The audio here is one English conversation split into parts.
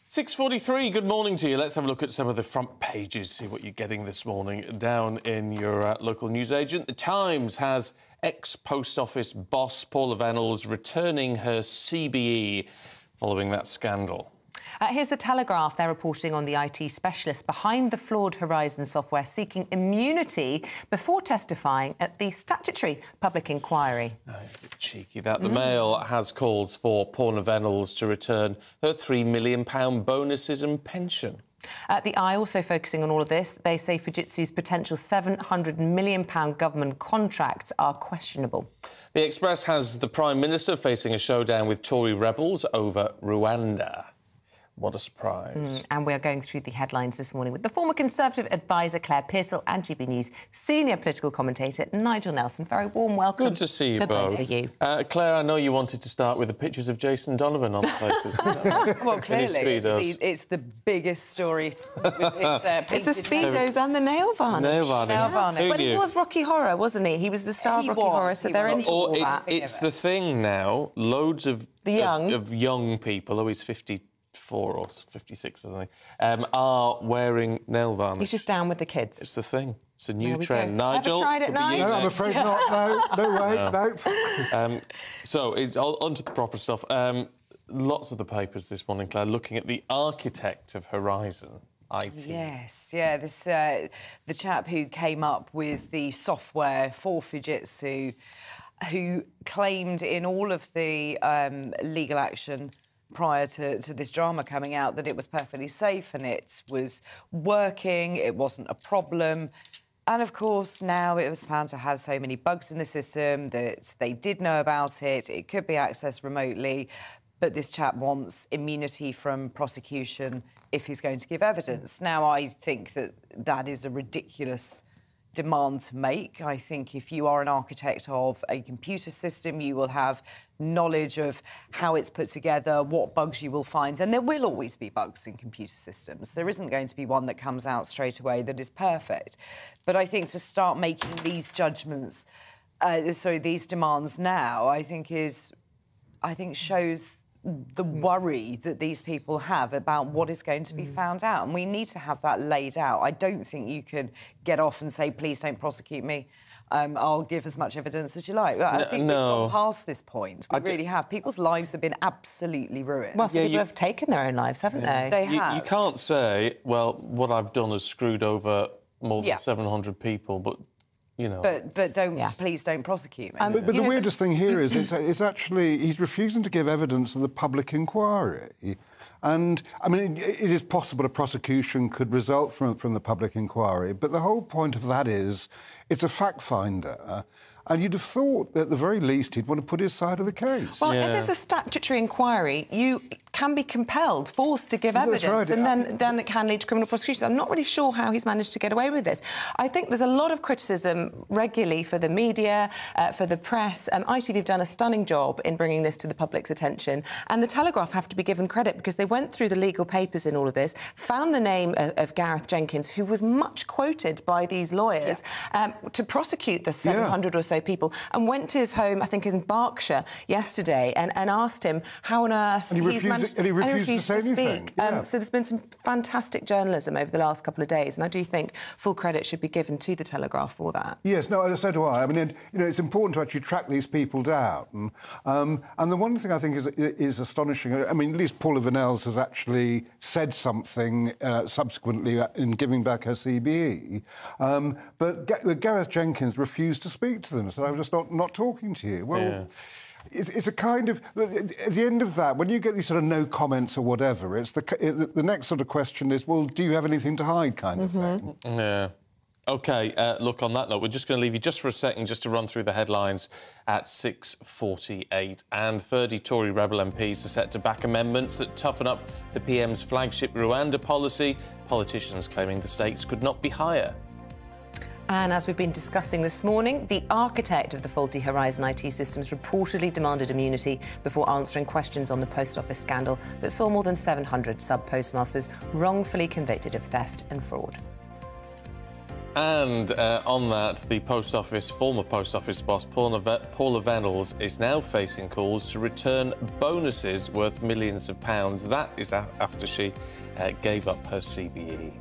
6:43, good morning to you. Let's have a look at some of the front pages, see what you're getting this morning down in your local newsagent. The Times has ex-Post Office boss Paula Venables returning her CBE following that scandal. Here's the Telegraph. They're reporting on the IT specialist behind the flawed Horizon software seeking immunity before testifying at the statutory public inquiry. Oh, a bit cheeky that. The Mail has calls for Paula Venables to return her £3 million bonuses and pension. The Eye also focusing on all of this. They say Fujitsu's potential £700 million government contracts are questionable. The Express has the Prime Minister facing a showdown with Tory rebels over Rwanda. What a surprise. And we're going through the headlines this morning with the former Conservative advisor Claire Pearsall and GBNEWS senior political commentator Nigel Nelson. Very warm welcome. Good to see you both. Of you. Claire, I know you wanted to start with the pictures of Jason Donovan on the papers. Well, clearly, it's the biggest story. It's the Speedos and the nail varnish. Nail varnish. But he was Rocky Horror, wasn't he? He was the star of Rocky Horror, so they're into all that. It's the thing now. Loads of young people, he's 54 or 56 or something, are wearing nail varnish. He's just down with the kids. It's the thing. It's a new trend. Nigel? Ever tried it, Nigel? No, I'm afraid not. No. So, onto the proper stuff. Lots of the papers this morning, Claire, looking at the architect of Horizon IT. Yes, yeah, the chap who came up with the software for Fujitsu, who claimed in all of the legal action prior to this drama coming out that it was perfectly safe and it was working, it wasn't a problem. And, of course, now it was found to have so many bugs in the system that they did know about it, it could be accessed remotely, but this chap wants immunity from prosecution if he's going to give evidence. Now, I think that that is a ridiculous demand to make. I think if you are an architect of a computer system, you will have knowledge of how it's put together, what bugs you will find, and there will always be bugs in computer systems. There isn't going to be one that comes out straight away that is perfect. But I think to start making these judgments, these demands now, I think shows the worry that these people have about what is going to be found out. And we need to have that laid out. I don't think you can get off and say, please don't prosecute me. I'll give as much evidence as you like. I think we've gone past this point. We really have. People's lives have been absolutely ruined. Well, some people have taken their own lives, haven't they? They have. You can't say, well, what I've done has screwed over more than 700 people, but you know. But don't, please don't prosecute me. But the weirdest thing here is actually he's refusing to give evidence in the public inquiry. And, I mean, it is possible a prosecution could result from the public inquiry, but the whole point of that is it's a fact-finder, and you'd have thought that at the very least he'd want to put his side of the case. Well, if there's a statutory inquiry, you can be compelled, forced to give evidence, and then it can lead to criminal prosecution. I'm not really sure how he's managed to get away with this. I think there's a lot of criticism regularly for the media, for the press. ITV have done a stunning job in bringing this to the public's attention, and the Telegraph have to be given credit because they went through the legal papers in all of this, found the name of Gareth Jenkins, who was much quoted by these lawyers to prosecute the 700 or so people, and went to his home, I think in Berkshire, yesterday, and asked him how on earth he's managed... And he refused to say anything. So there's been some fantastic journalism over the last couple of days, and I do think full credit should be given to the Telegraph for that. Yes, no, so do I. I mean, you know, it's important to actually track these people down. And the one thing I think is astonishing, I mean, at least Paula Venables has actually said something subsequently in giving back her CBE. But Gareth Jenkins refused to speak to them, so I was just not talking to you. Well, it's a kind of... At the end of that, when you get these sort of no comments or whatever, it's the next sort of question is, well, do you have anything to hide kind of thing? Yeah. OK, look, on that note, we're just going to leave you just for a second just to run through the headlines at 6:48. And 30 Tory rebel MPs are set to back amendments that toughen up the PM's flagship Rwanda policy, politicians claiming the stakes could not be higher. And as we've been discussing this morning, the architect of the faulty Horizon IT systems reportedly demanded immunity before answering questions on the Post Office scandal that saw more than 700 sub-postmasters wrongfully convicted of theft and fraud. And on that, the former post office boss, Paula Venables, is now facing calls to return bonuses worth millions of pounds. That is after she gave up her CBE.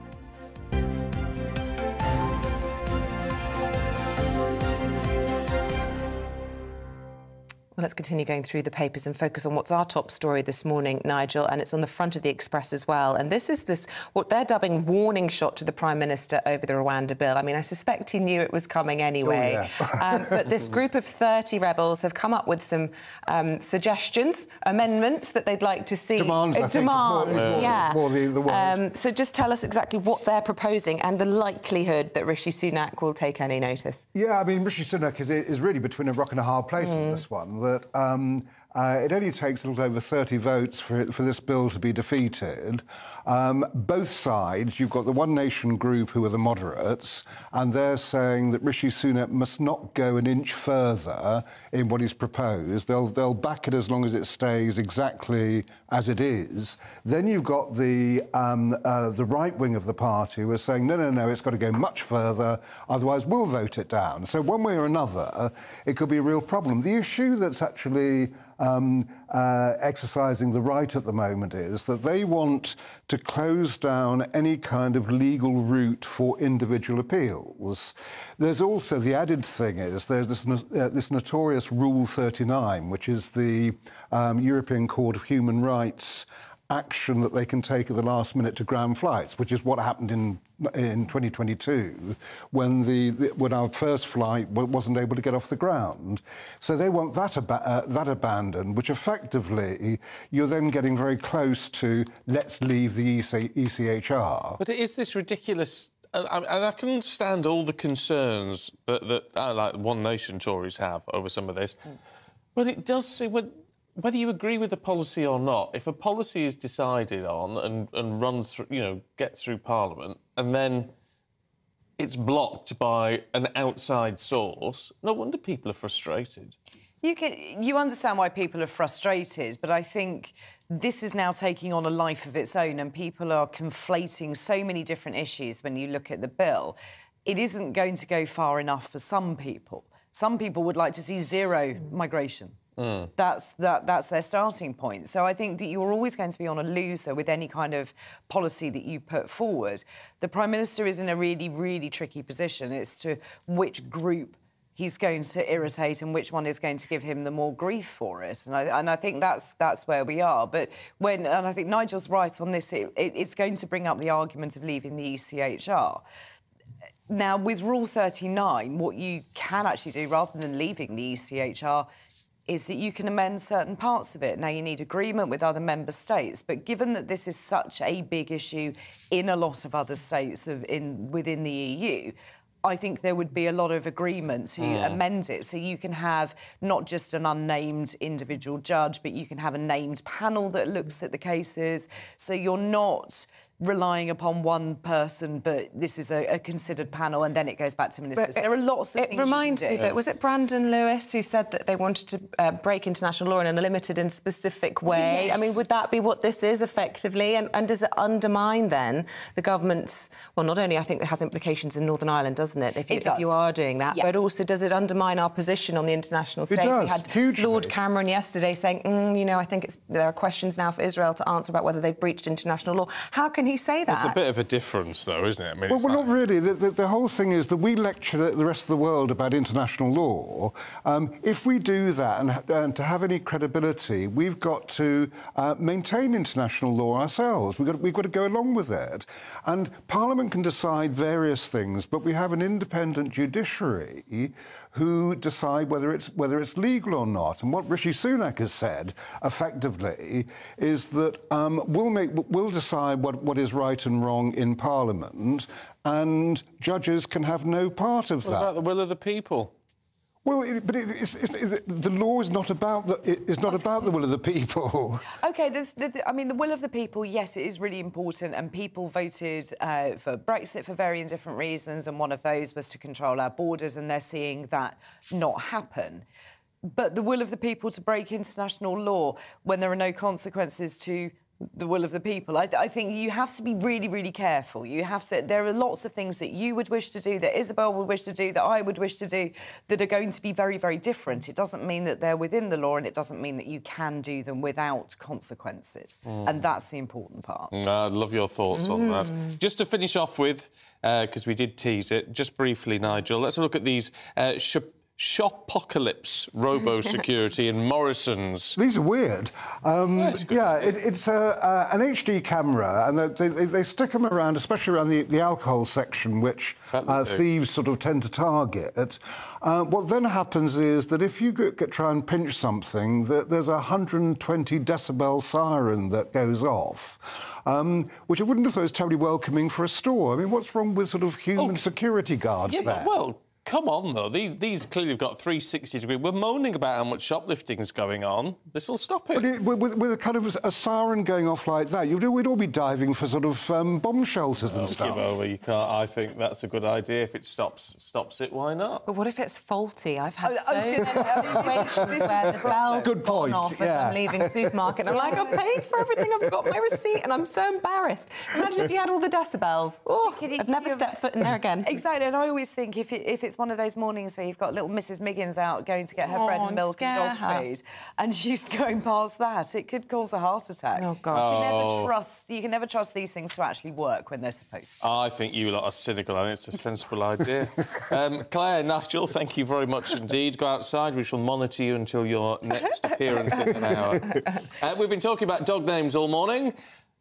Well, let's continue going through the papers and focus on what's our top story this morning, Nigel, and it's on the front of the Express as well. And this is what they're dubbing warning shot to the Prime Minister over the Rwanda bill. I mean, I suspect he knew it was coming anyway. Oh, yeah. But this group of 30 rebels have come up with some suggestions, amendments that they'd like to see. Demands, I think. Yeah. More the word. So just tell us exactly what they're proposing and the likelihood that Rishi Sunak will take any notice. Yeah, I mean, Rishi Sunak is really between a rock and a hard place on this one. That it only takes a little over 30 votes for this bill to be defeated. Both sides, you've got the One Nation group who are the moderates, and they're saying that Rishi Sunak must not go an inch further in what he's proposed. They'll back it as long as it stays exactly as it is. Then you've got the right wing of the party who are saying, no, it's got to go much further, otherwise we'll vote it down. So one way or another, it could be a real problem. The issue that's actually exercising the right at the moment is that they want to close down any kind of legal route for individual appeals. There's also the added thing is there's this notorious Rule 39, which is the European Court of Human Rights action that they can take at the last minute to ground flights, which is what happened in 2022 when our first flight wasn't able to get off the ground. So they want that abandoned, which effectively you're then getting very close to let's leave the ECHR. But is this ridiculous? And I can understand all the concerns that like One Nation Tories have over some of this, but it does seem whether you agree with the policy or not, if a policy is decided on and runs through, gets through Parliament, and then it's blocked by an outside source, no wonder people are frustrated. You understand why people are frustrated, but I think this is now taking on a life of its own, and people are conflating so many different issues when you look at the bill. It isn't going to go far enough for some people. Some people would like to see zero migration. That's their starting point. So I think that you're always going to be on a loser with any kind of policy that you put forward. The Prime Minister is in a really, really tricky position as to which group he's going to irritate and which one is going to give him the more grief for it. And I think that's where we are. But and I think Nigel's right on this, it's going to bring up the argument of leaving the ECHR. Now, with Rule 39, what you can actually do, rather than leaving the ECHR, is that you can amend certain parts of it. Now, you need agreement with other member states, but given that this is such a big issue in a lot of other states within the EU, I think there would be a lot of agreement to amend it. So you can have not just an unnamed individual judge, but you can have a named panel that looks at the cases. So you're not relying upon one person, but this is a considered panel, and then it goes back to ministers. There are lots of things. It reminds me that, was it Brandon Lewis who said that they wanted to break international law in a limited and specific way? Yes. I mean, would that be what this is effectively? And does it undermine then the government's? Well, not only I think it has implications in Northern Ireland, doesn't it? If you are doing that, but also does it undermine our position on the international stage? It does, we had hugely. Lord Cameron yesterday saying, I think there are questions now for Israel to answer about whether they've breached international law. How can he say that? It's a bit of a difference, though, isn't it? I mean, well, not really. The whole thing is that we lecture the rest of the world about international law. If we do that and to have any credibility, we've got to maintain international law ourselves. We've got to go along with it. And Parliament can decide various things, but we have an independent judiciary who decide whether it's legal or not. And what Rishi Sunak has said, effectively, is that we'll decide what is right and wrong in Parliament, and judges can have no part of that. What about the will of the people? Well, the law is not about the will of the people. OK, the will of the people, yes, it is really important, and people voted for Brexit for varying different reasons, and one of those was to control our borders, and they're seeing that not happen. But the will of the people to break international law when there are no consequences to the will of the people. I think you have to be really, really careful. You have to... There are lots of things that you would wish to do, that Isabel would wish to do, that I would wish to do, that are going to be very, very different. It doesn't mean that they're within the law, and it doesn't mean that you can do them without consequences. And that's the important part. I love your thoughts on that. Just to finish off with, because we did tease it, just briefly, Nigel, let's look at these Shopocalypse robo-security in Morrison's. These are weird. It's an HD camera, and they stick them around, especially around the alcohol section, which thieves sort of tend to target. What then happens is that if you try and pinch something, there's a 120 decibel siren that goes off, which I wouldn't have thought was terribly welcoming for a store. I mean, what's wrong with sort of human security guards there? Well, come on, though. These clearly have got 360 degree. We're moaning about how much shoplifting is going on. This will stop it. But with a kind of a siren going off like that, we'd all be diving for sort of bomb shelters and stuff. Give over. You can't. I think that's a good idea. If it stops it, why not? But what if it's faulty? I've had so many situations where the bells have gone off as I'm leaving the supermarket. And I'm like, I've paid for everything. I've got my receipt, and I'm so embarrassed. Imagine if you had all the decibels. Oh, I'd never step foot in there again. Exactly. And I always think if it's one of those mornings where you've got little Mrs. Miggins out going to get her bread and milk and dog food, and she's going past that, it could cause a heart attack. Oh, God. You can never trust these things to actually work when they're supposed to. I think you lot are cynical, and it's a sensible idea. Claire, Nigel, thank you very much indeed. Go outside. We shall monitor you until your next appearance in an hour. We've been talking about dog names all morning.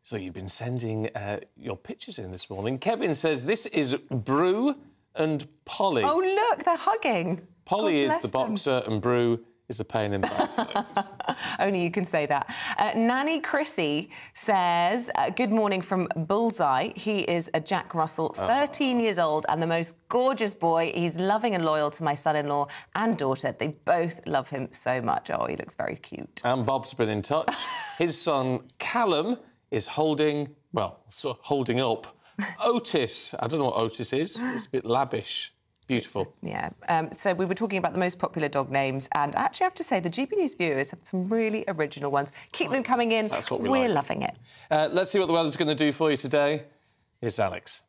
So you've been sending your pictures in this morning. Kevin says this is Brew and Polly. Oh, look, they're hugging. Polly is the boxer and Brew is a pain in the backside. Only you can say that. Nanny Chrissy says, good morning from Bullseye. He is a Jack Russell, 13 years old and the most gorgeous boy. He's loving and loyal to my son-in-law and daughter. They both love him so much. Oh, he looks very cute. And Bob's been in touch. His son, Callum, is holding up Otis. I don't know what Otis is. It's a bit labbish. Beautiful. Yeah. So we were talking about the most popular dog names, and I actually have to say the GB News viewers have some really original ones. Keep them coming in. That's what we're loving it. Let's see what the weather's going to do for you today. Here's Alex.